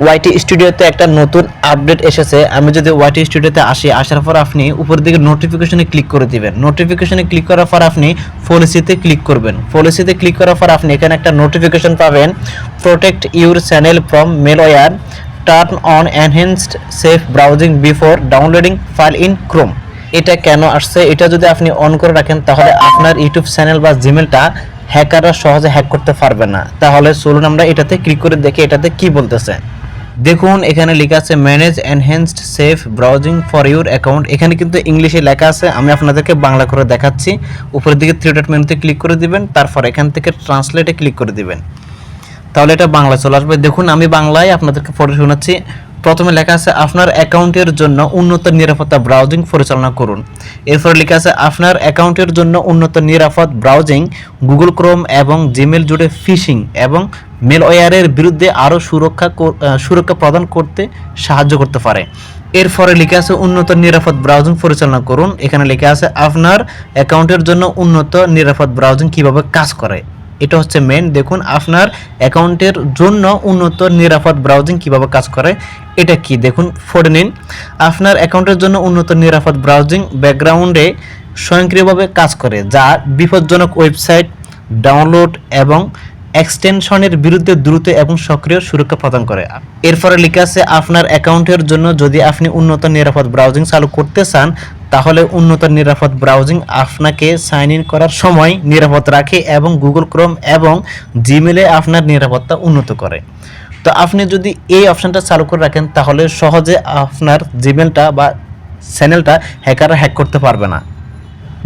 ওয়াইটি স্টুডিওতে একটা নতুন আপডেট এসেছে। আমি যদি ওয়াইটি স্টুডিওতে আসি, আসার পর আপনি উপরের দিকে নোটিফিকেশনে ক্লিক করে দিবেন। নোটিফিকেশনে ক্লিক করার পর আপনি পলিসিতে ক্লিক করবেন। পলিসিতে ক্লিক করার পর আপনি এখানে একটা নোটিফিকেশন পাবেন, protect your channel from malware, turn on enhanced safe browsing before downloading file in Chrome. এটা কেন আসছে? এটা যদি আপনি অন করে রাখেন তাহলে আপনার ইউটিউব চ্যানেল বা জিমেলটা হ্যাকাররা সহজে হ্যাক করতে পারবে না। তাহলে চলুন আমরা এটাতে ক্লিক করে দেখি এটাতে কি বলতেছে। দেখুন এখানে লেখা আছে manage enhanced safe browsing for your account. এখানে কিন্তু ইংলিশে লেখা আছে, আমি আপনাদেরকে বাংলা করে দেখাচ্ছি। উপরের দিকে থ্রি ডট মেনুতে ক্লিক করে দিবেন, তারপর এখান থেকে ট্রান্সলেটে ক্লিক করে দিবেন, তাহলে এটা বাংলা চলে আসবে। দেখুন আমি বাংলায় আপনাদেরকে পড়ে শোনাচ্ছি। প্রথমে লেখা আছে আপনার অ্যাকাউন্টের জন্য উন্নত নিরাপত্তা ব্রাউজিং পরিচালনা করুন। এরপরে লেখা আছে আপনার অ্যাকাউন্টের জন্য উন্নত নিরাপদ ব্রাউজিং গুগল ক্রোম এবং জিমেল জুড়ে ফিশিং এবং মেলওয়্যারের বিরুদ্ধে আরও সুরক্ষা প্রদান করতে সাহায্য করতে পারে। এরপরে লেখা আছে উন্নত নিরাপদ ব্রাউজিং পরিচালনা করুন। এখানে লেখা আছে আপনার অ্যাকাউন্টের জন্য উন্নত নিরাপদ ব্রাউজিং কিভাবে কাজ করে। এটা হচ্ছে মেন। দেখুন আপনার অ্যাকাউন্টের জন্য উন্নত নিরাপদ ব্রাউজিং কিভাবে কাজ করে এটা কি দেখুন পড়ে নিন। আপনার অ্যাকাউন্টের জন্য উন্নত নিরাপদ ব্রাউজিং ব্যাকগ্রাউন্ডে স্বয়ংক্রিয়ভাবে কাজ করে, যা বিপজ্জনক ওয়েবসাইট ডাউনলোড এবং এক্সটেনশনের বিরুদ্ধে দ্রুত এবং সক্রিয় সুরক্ষা প্রদান করে। এরপরে লেখা আছে আপনার অ্যাকাউন্টের জন্য যদি আপনি উন্নত নিরাপদ ব্রাউজিং চালু করতে চান তাহলে উন্নত নিরাপদ ব্রাউজিং আপনাকে সাইন ইন করার সময় নিরাপদ রাখে এবং গুগল ক্রোম এবং জিমেলে আপনার নিরাপত্তা উন্নত করে। তো আপনি যদি এই অপশানটা চালু করে রাখেন তাহলে সহজে আপনার জিমেলটা বা চ্যানেলটা হ্যাকাররা হ্যাক করতে পারবে না।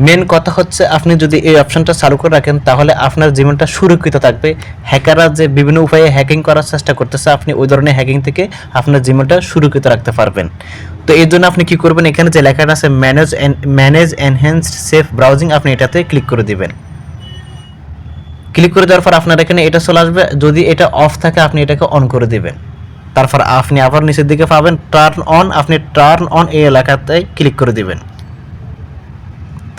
মেন কথা হচ্ছে আপনি যদি এই অপশানটা চালু করে রাখেন তাহলে আপনার জিমেলটা সুরক্ষিত থাকবে। হ্যাকাররা যে বিভিন্ন উপায়ে হ্যাকিং করার চেষ্টা করতেছে, আপনি ওই ধরনের হ্যাকিং থেকে আপনার জিমেলটা সুরক্ষিত রাখতে পারবেন। তো এই জন্য আপনি কি করবেন, এখানে যে লেখাটা আছে ম্যানেজ এনহ্যান্সড সেফ ব্রাউজিং, আপনি এটাতে ক্লিক করে দিবেন। ক্লিক করে দেওয়ার পর আপনার এখানে এটা চলে আসবে। যদি এটা অফ থাকে আপনি এটাকে অন করে দিবেন। তারপর আপনি আবার নিচের দিকে পাবেন টার্ন অন, আপনি টার্ন অন এই এলাকাতে ক্লিক করে দিবেন,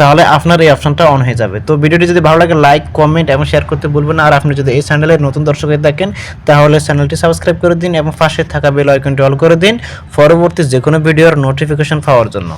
তাহলে আপনার এই অপশনটা অন হয়ে যাবে। তো ভিডিওটি যদি ভালো লাগে লাইক কমেন্ট এবং শেয়ার করতে ভুলবেন না। আর আপনি যদি এই চ্যানেলের নতুন দর্শক হয়ে থাকেন তাহলে চ্যানেলটি সাবস্ক্রাইব করে দিন এবং পাশে থাকা বেল আইকনটি অল করে দিন পরবর্তী যে কোনো ভিডিওর নোটিফিকেশন পাওয়ার জন্য।